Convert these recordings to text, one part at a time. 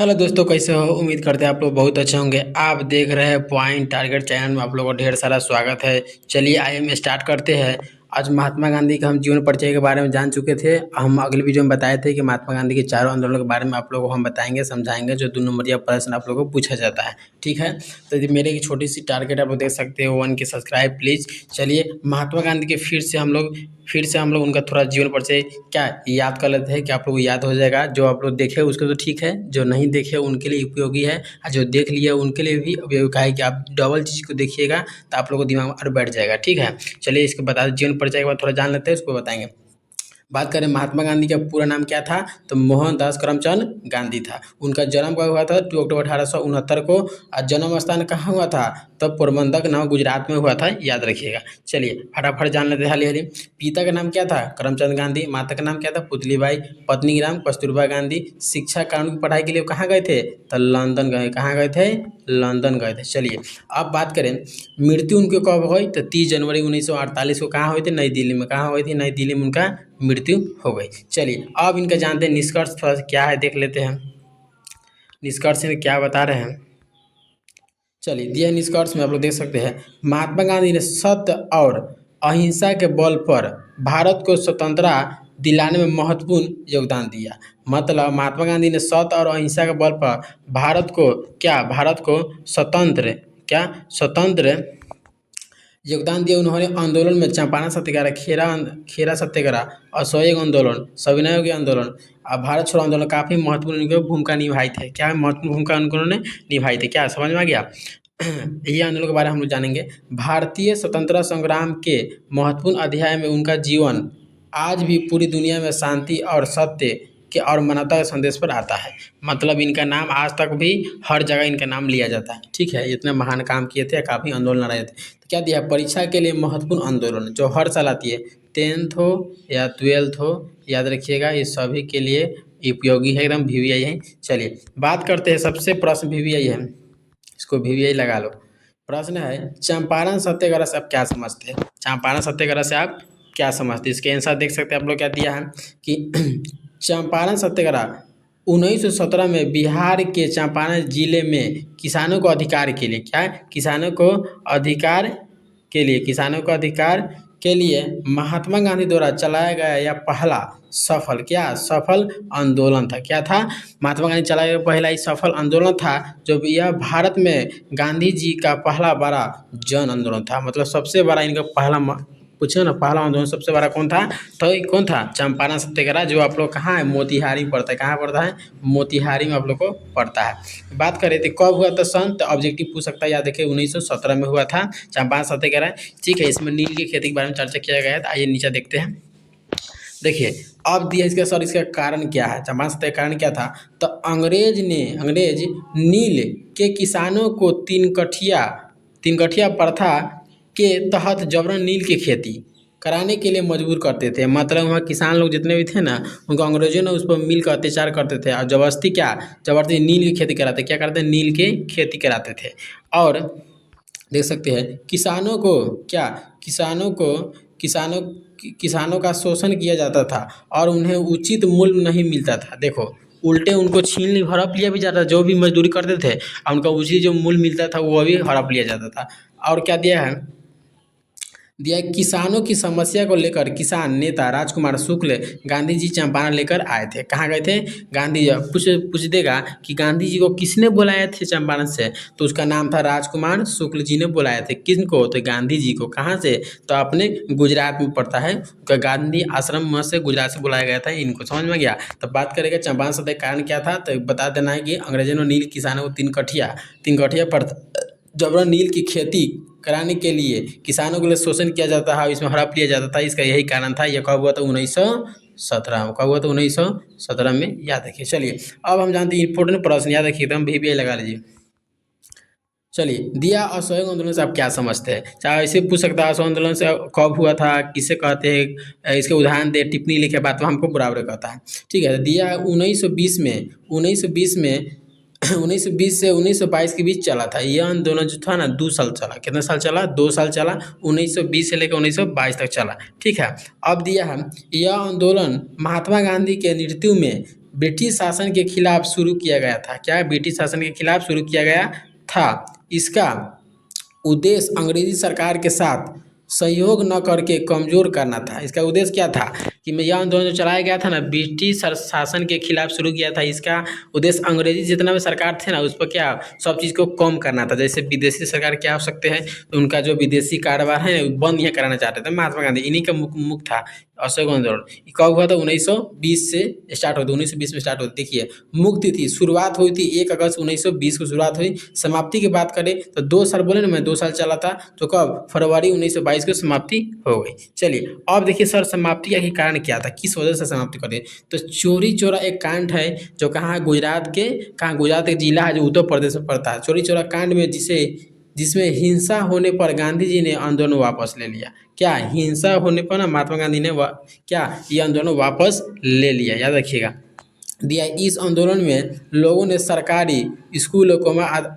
Hello दोस्तों, कैसे हो? उम्मीद करते हैं आप लोग बहुत अच्छे होंगे। आप देख रहे हैं पॉइंट टारगेट चैनल में, आप लोगों को ढेर सारा स्वागत है। चलिए आइए हम स्टार्ट करते हैं। आज महात्मा गांधी का हम जीवन परिचय के बारे में जान चुके थे। हम अगले वीडियो में बताए थे कि महात्मा गांधी के चारों आंदोलनों के बारे में आप लोगों को हम बताएंगे, समझाएंगे, जो 2 नंबरिया प्रश्न आप लोगों को पूछा जाता है। ठीक है, तो ये मेरे की छोटी सी टारगेट आप लोग देख सकते हो, 1 के सब्सक्राइब प्लीज़। चलिए महात्मा गांधी के फिर से हम लोग उनका थोड़ा जीवन परिचय क्या याद कर लेते हैं कि आप लोग को याद हो जाएगा। जो आप लोग देखे उसके तो ठीक है, जो नहीं देखे उनके लिए उपयोगी है, और जो देख लिए उनके लिए भी उपयोगी है कि आप डबल चीज़ को देखिएगा तो आप लोग को दिमाग में और बैठ जाएगा। ठीक है, चलिए इसके बता जीवन परिचय के बाद थोड़ा जान लेते हैं, उसको बताएंगे। बात करें महात्मा गांधी का पूरा नाम क्या था, तो मोहनदास करमचंद गांधी था। उनका जन्म कब हुआ था? 2 अक्टूबर 1869 को। और जन्म स्थान कहाँ हुआ था? तब पोरबंदर नाम गुजरात में हुआ था, याद रखिएगा। चलिए फटाफट जान लेते हैं हाली हाली। पिता का नाम क्या था? करमचंद गांधी। माता का नाम क्या था? पुतलीबाई। पत्नी का नाम कस्तूरबा गांधी। शिक्षा कानून की पढ़ाई के लिए कहाँ गए थे? तो लंदन गए। कहाँ गए थे? लंदन गए थे। चलिए अब बात करें मृत्यु उनके कब हुई, तो 30 जनवरी 1948 को कहाँ हुई थी? नई दिल्ली में। कहाँ हुई थी? नई दिल्ली में उनका मृत्यु हो गई। चलिए अब इनका जानते हैं निष्कर्ष थोड़ा सा क्या है, देख लेते हैं निष्कर्ष में क्या बता रहे हैं। चलिए दिया निष्कर्ष में आप लोग देख सकते हैं, महात्मा गांधी ने सत्य और अहिंसा के बल पर भारत को स्वतंत्रता दिलाने में महत्वपूर्ण योगदान दिया। मतलब महात्मा गांधी ने सत्य और अहिंसा के बल पर भारत को स्वतंत्र योगदान दिया। उन्होंने आंदोलन में चंपारण सत्याग्रह, खेरा सत्याग्रह, असहयोग आंदोलन, सविनय अवज्ञा आंदोलन और भारत छोड़ो आंदोलन काफ़ी महत्वपूर्ण उनकी भूमिका निभाई थे। क्या महत्वपूर्ण भूमिका उन्होंने निभाई थी? क्या समझ में आ गया? ये आंदोलन के बारे में हम लोग जानेंगे। भारतीय स्वतंत्रता संग्राम के महत्वपूर्ण अध्याय में उनका जीवन आज भी पूरी दुनिया में शांति और सत्य के और मानवता के संदेश पर आता है। मतलब इनका नाम आज तक भी हर जगह इनका नाम लिया जाता है। ठीक है, इतने महान काम किए थे, काफ़ी आंदोलन लड़ाए थे। तो क्या दिया? परीक्षा के लिए महत्वपूर्ण आंदोलन जो हर साल आती है, 10th हो या 12th हो, याद रखिएगा, ये सभी के लिए उपयोगी है, एकदम VVI है। चलिए बात करते हैं, सबसे प्रश्न VVI है, इसको VVI लगा लो। प्रश्न है, चंपारण सत्याग्रह से आप क्या समझते हैं? चंपारण सत्याग्रह से आप क्या समझते हैं? इसके आंसर देख सकते हैं आप लोग। क्या दिया है कि चंपारण सत्याग्रह 1917 में बिहार के चंपारण जिले में किसानों को अधिकार के लिए, क्या है? किसानों को अधिकार के लिए महात्मा गांधी द्वारा चलाया गया यह पहला सफल आंदोलन था। क्या था? महात्मा गांधी चलाया गया पहला ही सफल आंदोलन था, जो यह भारत में गांधी जी का पहला बड़ा जन आंदोलन था। मतलब सबसे बड़ा इनका पूछो ना, पहला आंदोलन सबसे बड़ा कौन था? तो ये कौन था? चंपारण सत्याग्रह, जो आप लोग कहाँ है? मोतिहारी में पड़ता है। कहाँ पड़ता है? मोतिहारी में आप लोग को पड़ता है। बात करें तो कब हुआ था सन, तो ऑब्जेक्टिव पूछ सकता है, याद रखिए 1917 में हुआ था चंपारण सत्याग्रह। ठीक है, इसमें नील की खेती के बारे में चर्चा किया गया है। तो आइए नीचे देखते हैं। देखिए अब दिया इसका कारण क्या है? चंपारण सत्याग्रह कारण क्या था? तो अंग्रेज नील के किसानों को तीन कठिया प्रथा के तहत जबरन नील की खेती कराने के लिए मजबूर करते थे। मतलब वहाँ किसान लोग जितने भी थे ना, उनको अंग्रेजों ने उस पर मिल कर अत्याचार करते थे और जबरदस्ती नील की खेती कराते। क्या करते? नील की खेती कराते थे। और देख सकते हैं किसानों का शोषण किया जाता था और उन्हें उचित मूल्य नहीं मिलता था। देखो उल्टे उनको हड़प लिया भी जाता था, जो भी मजदूरी करते थे और उनका उचित जो मूल्य मिलता था वो भी हड़प लिया जाता था। और क्या दिया है? किसानों की समस्या को लेकर किसान नेता राजकुमार शुक्ल गांधी जी चंपारण लेकर आए थे। कहाँ गए थे? गांधी जी पूछ देगा कि गांधी जी को किसने बुलाया थे चंपारण से, तो उसका नाम था राजकुमार शुक्ल जी ने बुलाए थे। किनको? तो गांधी जी को। कहाँ से? तो अपने गुजरात में पड़ता है, गांधी आश्रम से गुजरात से बुलाया गया था इनको। समझ में गया? तो बात करेगा चंपारण सत्याग्रह कारण क्या था, तो बता देना है कि अंग्रेजों ने नील किसानों को तीन कठिया पर जबरन नील की खेती कराने के लिए किसानों के लिए शोषण किया जाता है, इसमें हड़प लिया जाता था। इसका यही कारण था। यह कब हुआ था? 1917 में। कब हुआ था? 1917 में, याद रखिए। चलिए अब हम जानते हैं इंपॉर्टेंट प्रश्न, याद रखिए एकदम, VVI लगा लीजिए। चलिए दिया असहयोग आंदोलन से आप क्या समझते हैं? चाहे ऐसे पूछ सकता है, असहयोग आंदोलन से कब हुआ था, किसे कहते हैं, इसके उदाहरण दे, टिप्पणी लिखे, बात तो हमको बराबर कहता है। ठीक है, दिया 1920 में 1920 से 1922 के बीच चला था। यह आंदोलन जो था ना 2 साल चला। कितना साल चला? 2 साल चला। 1920 से लेकर 1922 तक चला। ठीक है, अब दिया है यह आंदोलन महात्मा गांधी के मृत्यु में ब्रिटिश शासन के खिलाफ शुरू किया गया था। क्या ब्रिटिश शासन के खिलाफ शुरू किया गया था। इसका उद्देश्य अंग्रेजी सरकार के साथ सहयोग न करके कमज़ोर करना था। इसका उद्देश्य क्या था कि यह आंदोलन जो चलाया गया था ना, ब्रिटिश शासन के खिलाफ शुरू किया था। इसका उद्देश्य अंग्रेजी जितना भी सरकार थे ना, उस पर क्या सब चीज़ को कम करना था। जैसे विदेशी सरकार क्या हो सकते हैं, तो उनका जो विदेशी कारोबार है बंद यहाँ कराना चाहते थे महात्मा गांधी। इन्हीं का मुख था असहयोग आंदोलन। कब हुआ था? 1920 से स्टार्ट होता, 1920 में स्टार्ट होती। देखिए मुक्ति थी, शुरुआत हुई थी 1 अगस्त 1920 को शुरुआत हुई। समाप्ति की बात करें तो 2 साल, बोले ना मैं 2 साल चला था, तो कब? फरवरी 1922 को समाप्ति हो गई। चलिए अब देखिए सर समाप्ति का कारण क्या था, किस वजह से समाप्ति करे? तो चौरी चौरा एक कांड है जो कहाँ गुजरात एक जिला है जो उत्तर प्रदेश में पड़ता है। चौरी चौरा कांड में जिसमें हिंसा होने पर गांधी जी ने आंदोलन वापस ले लिया। क्या हिंसा होने पर ना महात्मा गांधी ने क्या ये आंदोलन वापस ले लिया, याद रखिएगा दिया। इस आंदोलन में लोगों ने सरकारी स्कूलों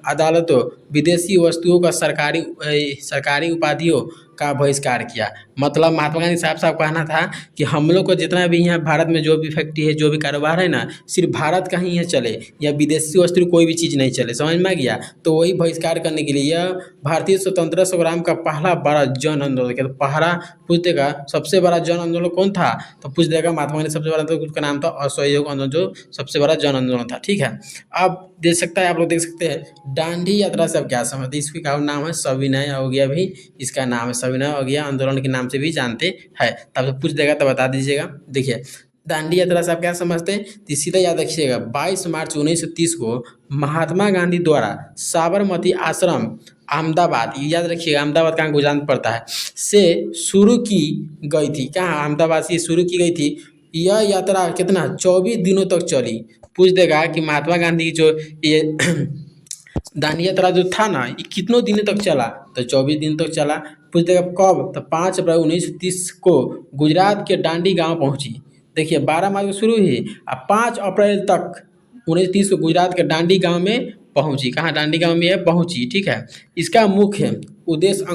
अदालतों, विदेशी वस्तुओं का सरकारी उपाधियों का बहिष्कार किया। मतलब महात्मा गांधी साहब कहना था कि हम लोग को जितना भी यहाँ भारत में जो भी फैक्ट्री है, जो भी कारोबार है ना, सिर्फ भारत का ही है चले, या विदेशी वस्तु कोई भी चीज़ नहीं चले। समझ में आ गया? तो वही बहिष्कार करने के लिए यह भारतीय स्वतंत्रता संग्राम का पहला बड़ा जन आंदोलन किया। तो पहला पूछ देगा सबसे बड़ा जन आंदोलन कौन था, तो पूछ देगा महात्मा गांधी सबसे बड़ा, तो उसका नाम था असहयोग आंदोलन, जो सबसे बड़ा जन आंदोलन था। ठीक है, अब देख सकता है, आप लोग देख सकते हैं दांडी यात्रा से आप क्या समझते हैं? इसका नाम है सविनय अवज्ञा, भी इसका नाम है सविनय अवज्ञा आंदोलन के नाम से भी जानते हैं। तब से पूछ देगा तो बता दीजिएगा। देखिए दांडी यात्रा से आप क्या समझते हैं, तो सीधा याद रखिएगा 22 मार्च 1930 को महात्मा गांधी द्वारा साबरमती आश्रम अहमदाबाद, याद रखिएगा अहमदाबाद कहाँ गुजरात में पड़ता है, से शुरू की गई थी। कहाँ? अहमदाबाद से शुरू की गई थी। यह यात्रा कितना 24 दिनों तक चली। पूछ देगा कि महात्मा गांधी जो ये दांडी यात्रा जो था ना, ये कितनों दिनों तक चला, तो 24 दिन तक चला। पूछ देगा कब, तो 5 अप्रैल 1930 को गुजरात के दांडी गांव पहुंची। देखिए 12 मार्च को शुरू हुई और 5 अप्रैल तक 1930 को गुजरात के दांडी गांव में पहुंची। कहाँ? दांडी गांव में यह पहुंची। ठीक है, इसका मुख्य उद्देश्य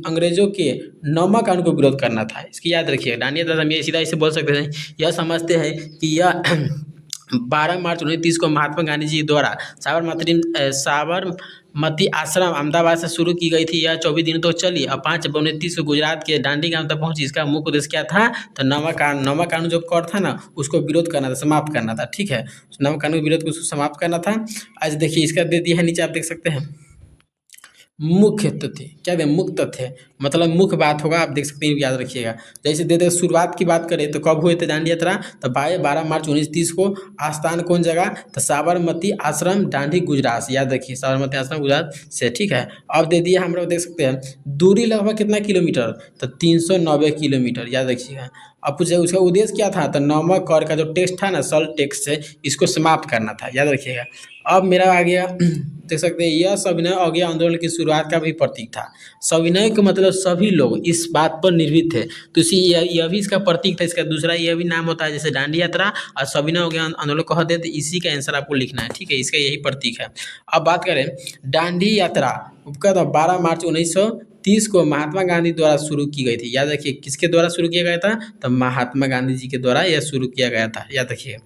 अंग्रेजों के नमक कानून को विरोध करना था। इसकी याद रखिए। दांडी यात्रा हम ये सीधा इसे बोल सकते हैं, यह समझते हैं कि यह 12 मार्च 1930 को महात्मा गांधी जी द्वारा साबरमती आश्रम अहमदाबाद से शुरू की गई थी। यह 24 दिनों तक चली और 5 अप्रैल 1930 को गुजरात के दांडी गांव तक पहुंची। इसका मुख्य उद्देश्य क्या था, तो नमक कानून जो कर था ना, उसको विरोध करना था, समाप्त करना था। ठीक है, नमक कानून विरोध को समाप्त करना था। आज देखिए इसका दे दिया है नीचे, आप देख सकते हैं मुख्य तथ्य। क्या दें? मुख्य तथ्य मतलब मुख्य बात होगा, आप देख सकते हैं, याद रखिएगा। जैसे दे शुरुआत की बात करें तो कब हुए थे दांडी यात्रा, तो 12 मार्च 1930 को। आस्थान कौन जगह, तो साबरमती आश्रम दांडी गुजरात से, याद रखिए साबरमती आश्रम गुजरात से। ठीक है, अब दे दिया हम लोग देख सकते हैं दूरी लगभग कितना किलोमीटर, तो 390 किलोमीटर, याद रखिएगा। अब पूछे उसका उद्देश्य क्या था, तो नमक कर का जो टेक्स था ना, सॉल्ट टैक्स से, इसको समाप्त करना था, याद रखिएगा। अब मेरा आ गया, देख सकते हैं यह सविनय अवज्ञा आंदोलन की शुरुआत का भी प्रतीक था। सविनय का मतलब सभी लोग इस बात पर निर्भीत थे, तो इसी यह भी इसका प्रतीक था। इसका दूसरा यह भी नाम होता है, जैसे दांडी यात्रा और सविनय अवज्ञा आंदोलन कह देते, इसी का आंसर आपको लिखना है। ठीक है, इसका यही प्रतीक है। अब बात करें दांडी यात्रा का, तो 12 मार्च 1930 को महात्मा गांधी द्वारा शुरू की गई थी। याद रखिए किसके द्वारा शुरू किया गया था, तो महात्मा गांधी जी के द्वारा यह शुरू किया गया था, याद रखिए।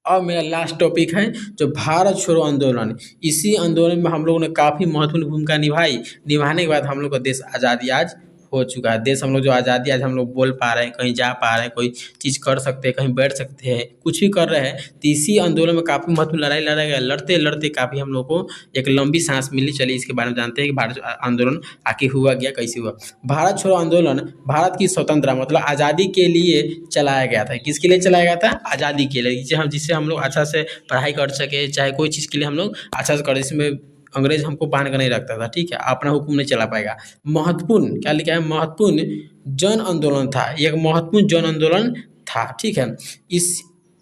अब मेरा लास्ट टॉपिक है जो भारत छोड़ो आंदोलन। इसी आंदोलन में हम लोगों ने काफ़ी महत्वपूर्ण भूमिका निभाने के बाद हम लोग का देश आज़ादी आज हो चुका है। देश हम लोग जो आज़ादी आज हम लोग बोल पा रहे हैं, कहीं जा पा रहे हैं, कोई चीज़ कर सकते हैं, कहीं बैठ सकते हैं, कुछ भी कर रहे हैं, तो इसी आंदोलन में काफ़ी महत्वपूर्ण लड़ाई लड़ा गया। लड़ते लड़ते काफ़ी हम लोग को एक लंबी सांस मिली। चलिए इसके बारे में जानते हैं कि भारत आंदोलन आखिर हुआ क्या, कैसे हुआ। भारत छोड़ो आंदोलन भारत की स्वतंत्रता मतलब आज़ादी के लिए चलाया गया था। किसके लिए चलाया गया था? आज़ादी के लिए, जिससे हम लोग अच्छा से पढ़ाई कर सके, चाहे कोई चीज़ के लिए हम लोग अच्छा से कर, इसमें अंग्रेज हमको बांध कर नहीं रखता था। ठीक है, अपना हुक्म नहीं चला पाएगा। महत्वपूर्ण क्या लिखा है, महत्वपूर्ण जन आंदोलन था, एक महत्वपूर्ण जन आंदोलन था। ठीक है,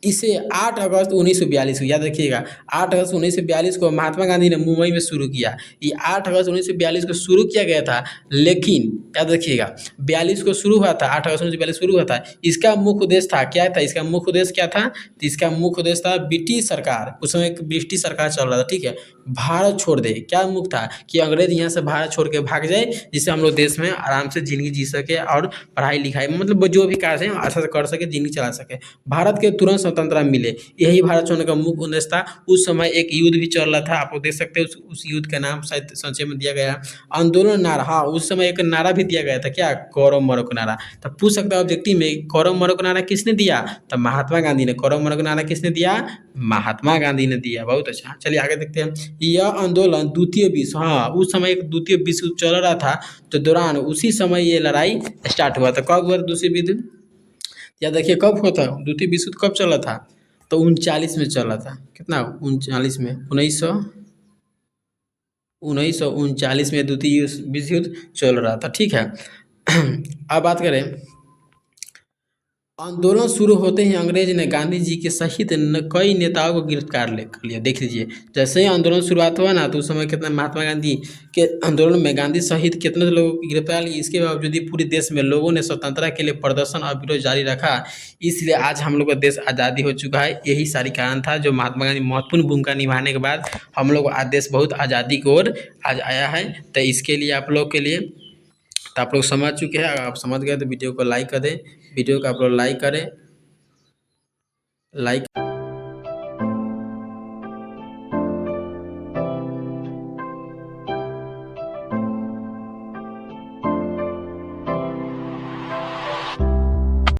इसे 8 अगस्त 1942 को, याद रखिएगा 8 अगस्त 1942 को महात्मा गांधी ने मुंबई में शुरू किया। ये 8 अगस्त 1942 को शुरू किया गया था, लेकिन याद रखिएगा 42 को शुरू हुआ था, 8 अगस्त 1942 शुरू हुआ था। इसका मुख्य उद्देश्य था क्या था, इसका मुख्य उद्देश्य क्या था, तो इसका मुख्य उद्देश्य था ब्रिटिश सरकार, उस समय ब्रिटिश सरकार चल रहा था। ठीक है, भारत छोड़ दे। क्या मुख्य था कि अंग्रेज यहाँ से भारत छोड़ के भाग जाए, जिससे हम लोग देश में आराम से जिंदगी जी सके और पढ़ाई लिखाई मतलब जो भी कार्य है अच्छा से कर सके, जिंदगी चला सके। भारत के तुरंत स्वतंत्रता मिले, यही भारत छोड़ने का मुख्य उद्देश्य था। उस समय एक युद्ध भी चल रहा था, आप लोग देख सकते हैं उस युद्ध का नाम शायद संक्षेप में दिया गया है आंदोलन नारा। हाँ, उस समय एक नारा भी दिया गया था, क्या, कौरव मरो का नारा। तो पूछ सकते हो ऑब्जेक्टिव में कौरव मरो का नारा किसने दिया, तो महात्मा गांधी ने। कौरव मरो का नारा किसने दिया, महात्मा गांधी ने दिया। बहुत अच्छा, चलिए आगे देखते हैं। यह आंदोलन द्वितीय विश्व, हाँ उस समय एक द्वितीय विश्व युद्ध चल रहा था, तो दौरान उसी समय ये लड़ाई स्टार्ट हुआ था। कब हुआ था द्वितीय विश्व युद्ध, या देखिए कब हुआ था द्वितीय विश्व युद्ध, कब चला था, तो 39 में चला था। कितना, 39 में, 1939 में द्वितीय विश्व युद्ध चल रहा था, ठीक है। अब बात करें, आंदोलन शुरू होते ही अंग्रेज ने गांधी जी के सहित कई नेताओं को गिरफ्तार कर लिया। देख लीजिए, जैसे ही आंदोलन शुरुआत हुआ ना, तो उस समय कितना महात्मा गांधी के आंदोलन में गांधी सहित कितने लोगों को गिरफ्तार लिया। इसके बावजूद भी पूरे देश में लोगों ने स्वतंत्रता के लिए प्रदर्शन और विरोध जारी रखा। इसलिए आज हम लोग का देश आज़ादी हो चुका है। यही सारी कारण था जो महात्मा गांधी महत्वपूर्ण भूमिका निभाने के बाद हम लोग आज देश बहुत आज़ादी की ओर आज आया है। तो इसके लिए आप लोग के लिए, तो आप लोग समझ चुके हैं। अगर आप समझ गए तो वीडियो को लाइक कर दें, वीडियो को आप लोग लाइक करें, लाइक